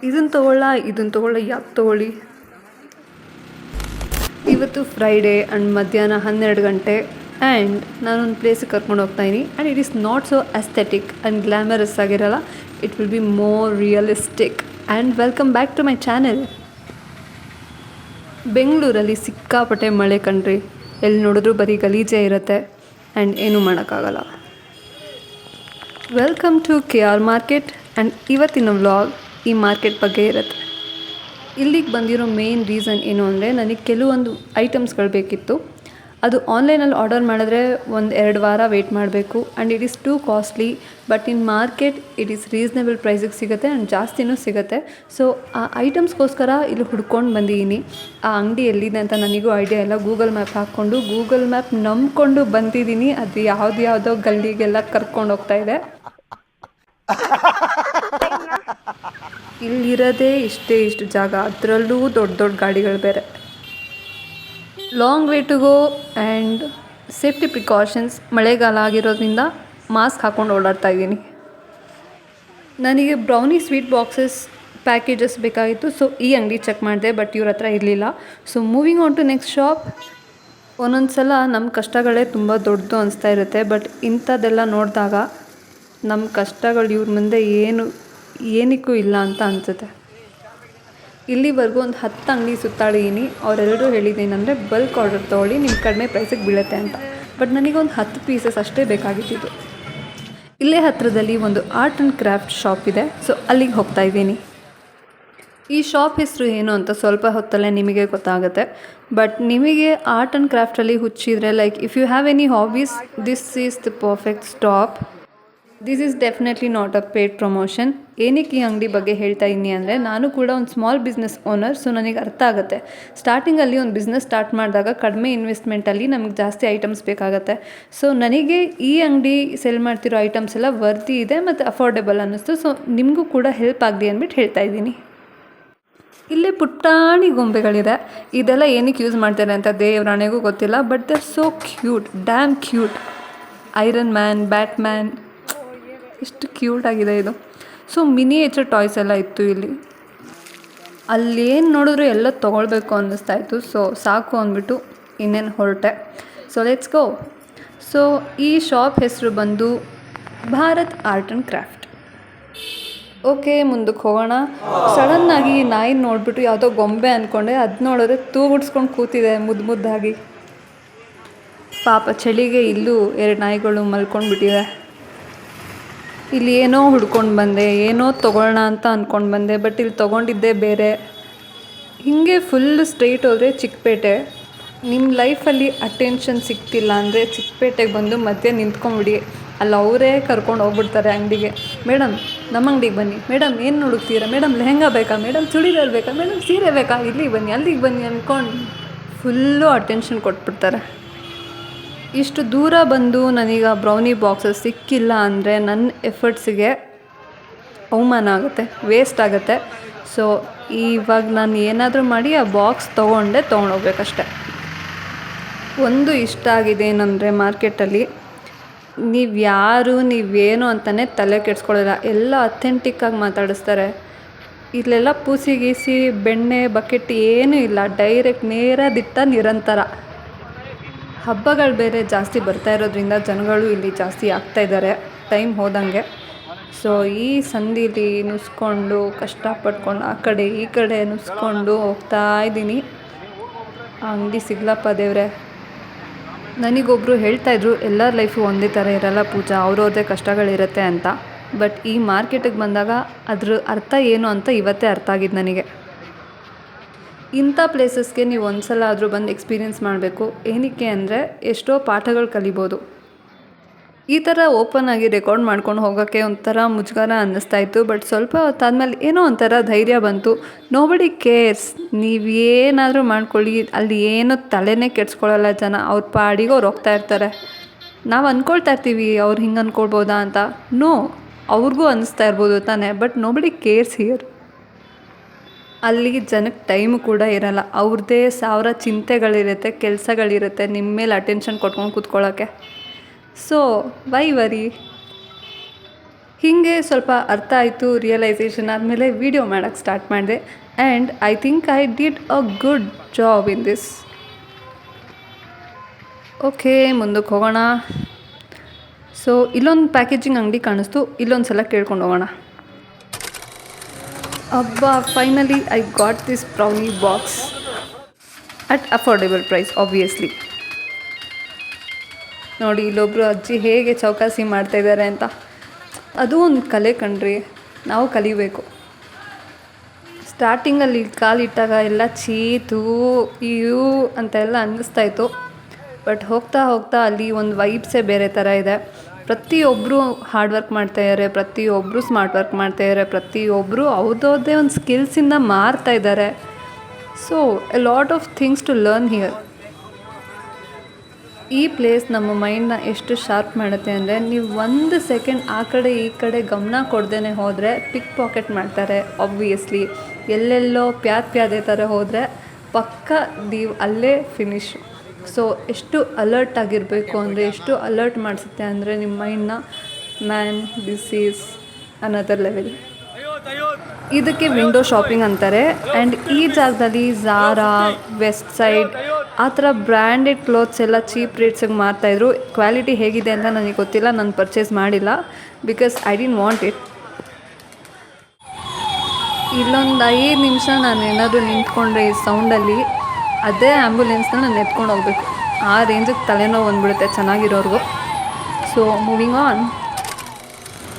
ಇದನ್ನು ತೊಗೊಳ್ಳ ಯಾಕೆ ತೊಗೊಳ್ಳಿ. ಇವತ್ತು ಫ್ರೈಡೇ ಆ್ಯಂಡ್ ಮಧ್ಯಾಹ್ನ 12 ಗಂಟೆ ಆ್ಯಂಡ್ ನಾನೊಂದು ಪ್ಲೇಸಿಗೆ ಕರ್ಕೊಂಡು ಹೋಗ್ತಾಯಿದ್ದೀನಿ and it is not so aesthetic and glamorous ಆಗಿರಲ್ಲ. It will be more realistic and welcome back to my channel. ಬೆಂಗಳೂರಲ್ಲಿ ಸಿಕ್ಕಾಪಟ್ಟೆ ಮಳೆ ಕಣ್ರಿ. ಎಲ್ಲಿ ನೋಡಿದ್ರೂ ಬರೀ ಗಲೀಜೇ ಇರುತ್ತೆ ಆ್ಯಂಡ್ ಏನೂ ಮಾಡೋಕ್ಕಾಗಲ್ಲ. Welcome to KR market and ಇವತ್ತಿನ ವ್ಲಾಗ್ ಈ ಮಾರ್ಕೆಟ್ ಬಗ್ಗೆ ಇರುತ್ತೆ. ಇಲ್ಲಿಗೆ ಬಂದಿರೋ ಮೇನ್ ರೀಸನ್ ಏನು ಅಂದರೆ ನನಗೆ ಕೆಲವೊಂದು ಐಟಮ್ಸ್ಗಳು ಬೇಕಿತ್ತು. ಅದು ಆನ್ಲೈನಲ್ಲಿ ಆರ್ಡರ್ ಮಾಡಿದ್ರೆ 1-2 ವಾರ ವೆಯ್ಟ್ ಮಾಡಬೇಕು and it is too costly. But in market it is reasonable ಪ್ರೈಸಿಗೆ ಸಿಗುತ್ತೆ ಆ್ಯಂಡ್ ಜಾಸ್ತಿನೂ ಸಿಗುತ್ತೆ. ಸೊ ಆ ಐಟಮ್ಸ್ಗೋಸ್ಕರ ಇಲ್ಲಿ ಹುಡ್ಕೊಂಡು ಬಂದಿದ್ದೀನಿ. ಆ ಅಂಗಡಿ ಎಲ್ಲಿದೆ ಅಂತ ನನಗೂ ಐಡಿಯಾ ಇಲ್ಲ. ಗೂಗಲ್ ಮ್ಯಾಪ್ ಹಾಕ್ಕೊಂಡು ಗೂಗಲ್ ಮ್ಯಾಪ್ ನಂಬಿಕೊಂಡು ಬಂದಿದ್ದೀನಿ. ಅದು ಯಾವುದೋ ಗಲ್ಲಿಗೆಲ್ಲ ಕರ್ಕೊಂಡು ಹೋಗ್ತಾ ಇದೆ. ಇಲ್ಲಿರೋದೇ ಇಷ್ಟು ಜಾಗ, ಅದರಲ್ಲೂ ದೊಡ್ಡ ಗಾಡಿಗಳು ಬೇರೆ. Long way to go and safety precautions. ಮಳೆಗಾಲ ಆಗಿರೋದ್ರಿಂದ ಮಾಸ್ಕ್ ಹಾಕ್ಕೊಂಡು ಓಡಾಡ್ತಾ ಇದ್ದೀನಿ. ನನಗೆ ಬ್ರೌನಿ ಸ್ವೀಟ್ ಬಾಕ್ಸಸ್ ಪ್ಯಾಕೇಜಸ್ ಬೇಕಾಗಿತ್ತು. ಸೊ ಈ ಅಂಗಡಿ ಚೆಕ್ ಮಾಡಿದೆ, ಬಟ್ ಇವ್ರ ಹತ್ರ ಇರಲಿಲ್ಲ. So moving on to next shop. ಒಂದೊಂದು ಸಲ ನಮ್ಮ ಕಷ್ಟಗಳೇ ತುಂಬ ದೊಡ್ಡದು ಅನಿಸ್ತಾ ಇರುತ್ತೆ. ಬಟ್ ಇಂಥದ್ದೆಲ್ಲ ನೋಡಿದಾಗ ನಮ್ಮ ಕಷ್ಟಗಳು ಇವ್ರ ಮುಂದೆ ಏನಕ್ಕೂ ಇಲ್ಲ ಅಂತ ಅನಿಸುತ್ತೆ. ಇಲ್ಲಿವರೆಗೂ ಒಂದು 10 ಅಂಗಡಿ ಸುತ್ತಾಡಿದ್ದೀನಿ. ಅವರೆಲ್ಲರೂ ಹೇಳಿದ್ದೇನೆಂದರೆ ಬಲ್ಕ್ ಆರ್ಡರ್ ತೊಗೊಳ್ಳಿ, ನಿಮ್ಮ ಕಡಿಮೆ ಪ್ರೈಸಿಗೆ ಬೀಳುತ್ತೆ ಅಂತ. ಬಟ್ ನನಗೊಂದು 10 ಪೀಸಸ್ ಅಷ್ಟೇ ಬೇಕಾಗಿತ್ತು. ಇಲ್ಲೇ ಹತ್ತಿರದಲ್ಲಿ ಒಂದು ಆರ್ಟ್ ಆ್ಯಂಡ್ ಕ್ರಾಫ್ಟ್ ಶಾಪ್ ಇದೆ. ಸೊ ಅಲ್ಲಿಗೆ ಹೋಗ್ತಾ ಇದ್ದೀನಿ. ಈ ಶಾಪ್ ಹೆಸರು ಏನು ಅಂತ ಸ್ವಲ್ಪ ಹೊತ್ತಲ್ಲೇ ನಿಮಗೆ ಗೊತ್ತಾಗುತ್ತೆ. ಬಟ್ ನಿಮಗೆ ಆರ್ಟ್ ಆ್ಯಂಡ್ ಕ್ರಾಫ್ಟಲ್ಲಿ ಹುಚ್ಚಿದ್ರೆ, like if you have any hobbies, this is the perfect stop. This is definitely not a paid promotion. ಏನಕ್ಕೆ ಈ ಅಂಗಡಿ ಬಗ್ಗೆ ಹೇಳ್ತಾ ಇದ್ದೀನಿ ಅಂದರೆ, ನಾನು ಕೂಡ ಒಂದು ಸ್ಮಾಲ್ ಬಿಸ್ನೆಸ್ ಓನರ್. ಸೊ ನನಗೆ ಅರ್ಥ ಆಗುತ್ತೆ. ಸ್ಟಾರ್ಟಿಂಗಲ್ಲಿ ಒಂದು ಬಿಸ್ನೆಸ್ ಸ್ಟಾರ್ಟ್ ಮಾಡಿದಾಗ ಕಡಿಮೆ ಇನ್ವೆಸ್ಟ್ಮೆಂಟಲ್ಲಿ ನಮಗೆ ಜಾಸ್ತಿ ಐಟಮ್ಸ್ ಬೇಕಾಗುತ್ತೆ. ಸೊ ನನಗೆ ಈ ಅಂಗಡಿ ಸೆಲ್ ಮಾಡ್ತಿರೋ ಐಟಮ್ಸ್ ಎಲ್ಲ ವರ್ತಿ ಇದೆ ಮತ್ತು ಅಫೋರ್ಡೆಬಲ್ ಅನ್ನಿಸ್ತು. ಸೊ ನಿಮಗೂ ಕೂಡ ಹೆಲ್ಪ್ ಆಗಲಿ ಅಂದ್ಬಿಟ್ಟು ಹೇಳ್ತಾ ಇದ್ದೀನಿ. ಇಲ್ಲೇ ಪುಟ್ಟಾಣಿ ಗೊಂಬೆಗಳಿದೆ. ಇದೆಲ್ಲ ಏನಕ್ಕೆ ಯೂಸ್ ಮಾಡ್ತಾರೆ ಅಂತ ದೇವರಾಣೆಗೂ ಗೊತ್ತಿಲ್ಲ. But they are so cute, dam cute. Iron man, Batman, ಎಷ್ಟು ಕ್ಯೂಟ್ ಆಗಿದೆ ಇದು. ಸೊ ಮಿನಿಯೇಚರ್ ಟಾಯ್ಸ್ ಎಲ್ಲ ಇತ್ತು ಇಲ್ಲಿ. ಅಲ್ಲೇನು ನೋಡಿದ್ರು ಎಲ್ಲ ತೊಗೊಳ್ಬೇಕು ಅನ್ನಿಸ್ತಾಯಿತ್ತು. ಸೊ ಸಾಕು ಅಂದ್ಬಿಟ್ಟು ಇನ್ನೇನು ಹೊರಟೆ. So let's go. ಸೊ ಈ ಶಾಪ್ ಹೆಸರು ಬಂದು Bharat art and craft. Okay, ಮುಂದಕ್ಕೆ ಹೋಗೋಣ. ಸಡನ್ನಾಗಿ ನಾಯಿ ನೋಡಿಬಿಟ್ಟು ಯಾವುದೋ ಗೊಂಬೆ ಅಂದ್ಕೊಂಡೆ. ಅದು ನೋಡಿದ್ರೆ ತೂಗುಡ್ಸ್ಕೊಂಡು ಕೂತಿದೆ ಮುದ್ದಾಗಿ. ಪಾಪ ಚಳಿಗೆ ಇಲ್ಲೂ 2 ನಾಯಿಗಳು ಮಲ್ಕೊಂಡು ಬಿಟ್ಟಿದೆ. ಇಲ್ಲಿ ಏನೋ ಹುಡ್ಕೊಂಡು ಬಂದೆ, ಏನೋ ತೊಗೊಳ್ಳೋಣ ಅಂತ ಅಂದ್ಕೊಂಡು ಬಂದೆ. ಬಟ್ ಇಲ್ಲಿ ತೊಗೊಂಡಿದ್ದೇ ಬೇರೆ. ಹೀಗೆ ಫುಲ್ ಸ್ಟ್ರೈಟ್ ಹೋದರೆ ಚಿಕ್ಕಪೇಟೆ. ನಿಮ್ಮ ಲೈಫಲ್ಲಿ ಅಟೆನ್ಷನ್ ಸಿಗ್ತಿಲ್ಲ ಅಂದರೆ ಚಿಕ್ಕಪೇಟೆಗೆ ಬಂದು ಮಧ್ಯೆ ನಿಂತ್ಕೊಂಡ್ಬಿಡಿ. ಅಲ್ಲಿ ಅವರೇ ಕರ್ಕೊಂಡು ಹೋಗ್ಬಿಡ್ತಾರೆ ಅಂಗಡಿಗೆ. ಮೇಡಮ್ ನಮ್ಮ ಅಂಗಡಿಗೆ ಬನ್ನಿ, ಮೇಡಮ್ ಏನು ಹುಡುಕ್ತೀರಾ, ಮೇಡಮ್ ಲೆಹಂಗಾ ಬೇಕಾ, ಮೇಡಮ್ ಚೂಡಿದಾರ್ ಬೇಕಾ, ಮೇಡಮ್ ಸೀರೆ ಬೇಕಾ, ಇಲ್ಲಿಗೆ ಬನ್ನಿ ಅಲ್ಲಿಗೆ ಬನ್ನಿ ಅಂದ್ಕೊಂಡು ಫುಲ್ಲು ಅಟೆನ್ಷನ್ ಕೊಟ್ಬಿಡ್ತಾರೆ. ಇಷ್ಟು ದೂರ ಬಂದು ನನಗೆ ಬ್ರೌನಿ ಬಾಕ್ಸಸ್ ಸಿಕ್ಕಿಲ್ಲ ಅಂದರೆ ನನ್ನ ಎಫರ್ಟ್ಸಿಗೆ ಅವಮಾನ ಆಗುತ್ತೆ, ವೇಸ್ಟ್ ಆಗುತ್ತೆ. ಸೊ ಇವಾಗ ನಾನು ಏನಾದರೂ ಮಾಡಿ ಆ ಬಾಕ್ಸ್ ತೊಗೊಂಡೋಗ್ಬೇಕಷ್ಟೆ. ಒಂದು ಇಷ್ಟ ಆಗಿದೆ ಏನಂದರೆ, ಮಾರ್ಕೆಟಲ್ಲಿ ನೀವೇನು ಅಂತಲೇ ತಲೆ ಕೆಡಿಸ್ಕೊಳ್ಳಲ್ಲ. ಎಲ್ಲ ಅಥೆಂಟಿಕ್ಕಾಗಿ ಮಾತಾಡಿಸ್ತಾರೆ. ಇಲ್ಲೆಲ್ಲ ಪೂಸಿ ಗೀಸಿ ಬೆಣ್ಣೆ ಬಕೆಟ್ ಏನೂ ಇಲ್ಲ. ಡೈರೆಕ್ಟ್ ನೇರ ದಿಟ್ಟ ನಿರಂತರ. ಹಬ್ಬಗಳು ಬೇರೆ ಜಾಸ್ತಿ ಬರ್ತಾ ಇರೋದ್ರಿಂದ ಜನಗಳು ಇಲ್ಲಿ ಜಾಸ್ತಿ ಆಗ್ತಾಯಿದ್ದಾರೆ ಟೈಮ್ ಹೋದಂಗೆ. ಸೊ ಈ ಸಂದಿಲಿ ನುಸ್ಕೊಂಡು ಕಷ್ಟಪಟ್ಕೊಂಡು ಆ ಕಡೆ ಈ ಕಡೆ ನುಸ್ಕೊಂಡು ಹೋಗ್ತಾ ಇದ್ದೀನಿ. ಆ ಅಂಗಡಿ ಸಿಗ್ಲಪ್ಪ ದೇವ್ರೆ. ನನಗೊಬ್ಬರು ಹೇಳ್ತಾಯಿದ್ರು, ಎಲ್ಲರ ಲೈಫು ಒಂದೇ ಥರ ಇರಲ್ಲ ಪೂಜಾ, ಅವ್ರವ್ರದ್ದೇ ಕಷ್ಟಗಳಿರುತ್ತೆ ಅಂತ. ಬಟ್ ಈ ಮಾರ್ಕೆಟಿಗೆ ಬಂದಾಗ ಅದ್ರ ಅರ್ಥ ಏನು ಅಂತ ಇವತ್ತೇ ಅರ್ಥ ಆಗಿದ್ದು ನನಗೆ. ಇಂಥ ಪ್ಲೇಸಸ್ಗೆ ನೀವು ಒಂದು ಸಲ ಆದರೂ ಬಂದು ಎಕ್ಸ್ಪೀರಿಯೆನ್ಸ್ ಮಾಡಬೇಕು. ಏನಕ್ಕೆ ಅಂದರೆ ಎಷ್ಟೋ ಪಾಠಗಳು ಕಲಿಬೋದು. ಈ ಥರ ಓಪನ್ ಆಗಿ ರೆಕಾರ್ಡ್ ಮಾಡ್ಕೊಂಡು ಹೋಗೋಕ್ಕೆ ಒಂಥರ ಮುಜುಗರ ಅನ್ನಿಸ್ತಾಯಿತ್ತು. ಬಟ್ ಸ್ವಲ್ಪ ಹೊತ್ತಾದ್ಮೇಲೆ ಏನೋ ಒಂಥರ ಧೈರ್ಯ ಬಂತು. ನೋಬಡಿ ಕೇರ್ಸ್, ನೀವೇನಾದರೂ ಮಾಡ್ಕೊಳ್ಳಿ, ಅಲ್ಲಿ ಏನೋ ತಲೆನೇ ಕೆಡ್ಸ್ಕೊಳ್ಳಲ್ಲ ಜನ. ಅವ್ರ ಪಾಡಿಗೆ ಅವ್ರು ಹೋಗ್ತಾ ಇರ್ತಾರೆ. ನಾವು ಅಂದ್ಕೊಳ್ತಾ ಇರ್ತೀವಿ ಅವ್ರು ಹಿಂಗೆ ಅಂದ್ಕೊಳ್ಬೋದಾ ಅಂತ. ನೋ, ಅವ್ರಿಗೂ ಅನ್ನಿಸ್ತಾ ಇರ್ಬೋದು ತಾನೇ. But nobody CARES here. ಅಲ್ಲಿ ಜನಕ್ಕೆ ಟೈಮು ಕೂಡ ಇರಲ್ಲ. ಅವ್ರದ್ದೇ 1000 ಚಿಂತೆಗಳಿರುತ್ತೆ, ಕೆಲಸಗಳಿರುತ್ತೆ ನಿಮ್ಮ ಮೇಲೆ ಅಟೆನ್ಷನ್ ಕೊಟ್ಕೊಂಡು ಕೂತ್ಕೊಳ್ಳೋಕ್ಕೆ. So Y worry. ಹೀಗೆ ಸ್ವಲ್ಪ ಅರ್ಥ ಆಯಿತು, ರಿಯಲೈಸೇಷನ್ ಆದಮೇಲೆ ವೀಡಿಯೋ ಮಾಡೋಕ್ಕೆ ಸ್ಟಾರ್ಟ್ ಮಾಡಿದೆ. And I think I did a good job in this. Okay, ಮುಂದಕ್ಕೆ ಹೋಗೋಣ. ಸೊ ಇಲ್ಲೊಂದು ಪ್ಯಾಕೇಜಿಂಗ್ ಅಂಗಡಿ ಕಾಣಿಸ್ತು, ಇಲ್ಲೊಂದು ಸಲ ಕೇಳ್ಕೊಂಡು ಹೋಗೋಣ. ಅಬ್ಬಾ, finally I got this brownie box at affordable price obviously. ನೋಡಿ ಇಲ್ಲೊಬ್ಬರು ಅಜ್ಜಿ ಹೇಗೆ ಚೌಕಾಸಿ ಮಾಡ್ತಾಯಿದ್ದಾರೆ ಅಂತ. ಅದು ಒಂದು ಕಲೆ ಕಣ್ರಿ, ನಾವು ಕಲಿಬೇಕು. ಸ್ಟಾರ್ಟಿಂಗಲ್ಲಿ ಕಾಲಿಟ್ಟಾಗ ಎಲ್ಲ ಚೀತು ಇವು ಅಂತೆಲ್ಲ ಅನ್ನಿಸ್ತಾಯಿತ್ತು. ಬಟ್ ಹೋಗ್ತಾ ಹೋಗ್ತಾ ಅಲ್ಲಿ ಒಂದು ವೈಬ್ಸೇ ಬೇರೆ ಥರ ಇದೆ. ಪ್ರತಿಯೊಬ್ಬರು ಹಾರ್ಡ್ ವರ್ಕ್ ಮಾಡ್ತಾಯಿದ್ದಾರೆ, ಪ್ರತಿಯೊಬ್ಬರು ಸ್ಮಾರ್ಟ್ ವರ್ಕ್ ಮಾಡ್ತಾಯಿದ್ದಾರೆ, ಪ್ರತಿಯೊಬ್ಬರು ಅವ್ರದ್ದೇ ಒಂದು ಸ್ಕಿಲ್ಸಿಂದ ಮಾರ್ತಾಯಿದ್ದಾರೆ. So a lot of things to learn here. ಈ ಪ್ಲೇಸ್ ನಮ್ಮ ಮೈಂಡನ್ನ ಎಷ್ಟು ಶಾರ್ಪ್ ಮಾಡುತ್ತೆ ಅಂದರೆ, ನೀವು 1 ಸೆಕೆಂಡ್ ಆ ಕಡೆ ಈ ಕಡೆ ಗಮನ ಕೊಡ್ದೇ ಹೋದರೆ ಪಿಕ್ ಪಾಕೆಟ್ ಮಾಡ್ತಾರೆ ಆಬ್ವಿಯಸ್ಲಿ. ಎಲ್ಲೆಲ್ಲೋ ಪ್ಯಾದೆ ಥರ ಹೋದರೆ ಪಕ್ಕ ನೀವು ಅಲ್ಲೇ ಫಿನಿಶ್. ಸೊ ಎಷ್ಟು ಅಲರ್ಟ್ ಆಗಿರಬೇಕು ಅಂದರೆ, ಎಷ್ಟು ಅಲರ್ಟ್ ಮಾಡಿಸುತ್ತೆ ಅಂದರೆ ನಿಮ್ಮ ಮೈಂಡ್ನ. Man, this is another level. ಇದಕ್ಕೆ ವಿಂಡೋ ಶಾಪಿಂಗ್ ಅಂತಾರೆ. ಆ್ಯಂಡ್ ಈ ಜಾಗದಲ್ಲಿ ಝಾರಾ, ವೆಸ್ಟ್ ಸೈಡ್ ಆ ಥರ ಬ್ರ್ಯಾಂಡೆಡ್ ಕ್ಲೋತ್ಸ್ ಎಲ್ಲ ಚೀಪ್ ರೇಟ್ಸಿಗೆ ಮಾರ್ತಾಯಿದ್ರು. ಕ್ವಾಲಿಟಿ ಹೇಗಿದೆ ಅಂತ ನನಗೆ ಗೊತ್ತಿಲ್ಲ, ನಾನು ಪರ್ಚೇಸ್ ಮಾಡಿಲ್ಲ because I didn't want it. ಇಲ್ಲೊಂದು 5 ನಿಮಿಷ ನಾನು ಏನಾದರೂ ನಿಂತ್ಕೊಂಡ್ರೆ ಈ ಸೌಂಡಲ್ಲಿ ಅದೇ ಆ್ಯಂಬುಲೆನ್ಸ್ನ ನಾನು ಎತ್ಕೊಂಡು ಹೋಗ್ಬೇಕು. ಆ ರೇಂಜಿಗೆ ತಲೆನೋವು ಬಂದುಬಿಡುತ್ತೆ ಚೆನ್ನಾಗಿರೋರ್ಗು. So moving on.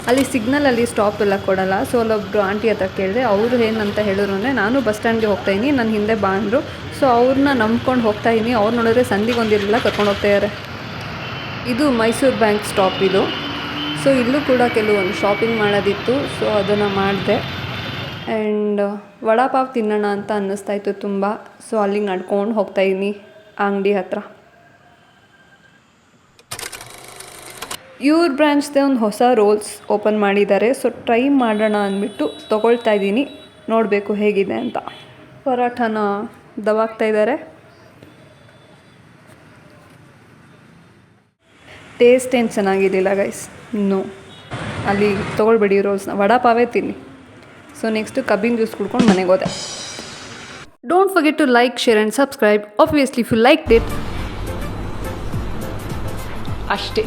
ಅಲ್ಲಿ ಸಿಗ್ನಲಲ್ಲಿ ಸ್ಟಾಪ್ ಎಲ್ಲ ಕೊಡಲ್ಲ. ಸೊ ಅಲ್ಲೊಬ್ಬರು ಆಂಟಿ ಹತ್ರ ಕೇಳಿದೆ, ಅವರು ಏನಂತ ಹೇಳಿದ್ರು ಅಂದರೆ, ನಾನು ಬಸ್ ಸ್ಟ್ಯಾಂಡ್ಗೆ ಹೋಗ್ತಾಯಿದ್ದೀನಿ, ನನ್ನ ಹಿಂದೆ ಬಾ ಅಂದರು. ಸೊ ಅವ್ರನ್ನ ನಂಬ್ಕೊಂಡು ಹೋಗ್ತಾಯಿದ್ದೀನಿ. ಅವ್ರು ನೋಡಿದ್ರೆ ಸಂದಿಗೊಂದಿರಲಿಲ್ಲ, ಕರ್ಕೊಂಡು ಹೋಗ್ತಾಯಿದ್ದಾರೆ. ಇದು ಮೈಸೂರು ಬ್ಯಾಂಕ್ ಸ್ಟಾಪ್ ಇದು. ಸೊ ಇಲ್ಲೂ ಕೂಡ ಕೆಲವೊಂದು ಶಾಪಿಂಗ್ ಮಾಡೋದಿತ್ತು. ಸೊ ಅದನ್ನು ಮಾಡಿದೆ. ಆ್ಯಂಡ್ ವಡಾಪಾವ್ ತಿನ್ನೋಣ ಅಂತ ಅನ್ನಿಸ್ತಾಯಿತ್ತು ತುಂಬ. ಸೊ ಅಲ್ಲಿಗೆ ನಡ್ಕೊಂಡು ಹೋಗ್ತಾಯಿದ್ದೀನಿ ಅಂಗಡಿ ಹತ್ರ. ಇವ್ರ ಬ್ರ್ಯಾಂಚ್ದೇ ಒಂದು ಹೊಸ ರೋಲ್ಸ್ ಓಪನ್ ಮಾಡಿದ್ದಾರೆ. ಸೊ ಟ್ರೈ ಮಾಡೋಣ ಅಂದ್ಬಿಟ್ಟು ತೊಗೊಳ್ತಾ ಇದ್ದೀನಿ, ನೋಡಬೇಕು ಹೇಗಿದೆ ಅಂತ. ಪರಾಠನ ದವಾಗ್ತಾಯಿದ್ದಾರೆ. ಟೇಸ್ಟ್ ಏನು ಚೆನ್ನಾಗಿದ್ದಿಲ್ಲ ಗೈಸ್, ಇನ್ನೂ ಅಲ್ಲಿ ತೊಗೊಳ್ಬೇಡಿ ರೋಲ್ಸ್ನ, ವಡಾಪಾವೇ ತಿನ್ನಿ. ಸೊ ನೆಕ್ಸ್ಟು ಕಬ್ಬಿನ ಜ್ಯೂಸ್ ಕುಡ್ಕೊಂಡು ಮನೆಗೆ ಹೋದೆ. Don't forget to like, share and subscribe. Obviously if you liked it. ಅಷ್ಟೇ.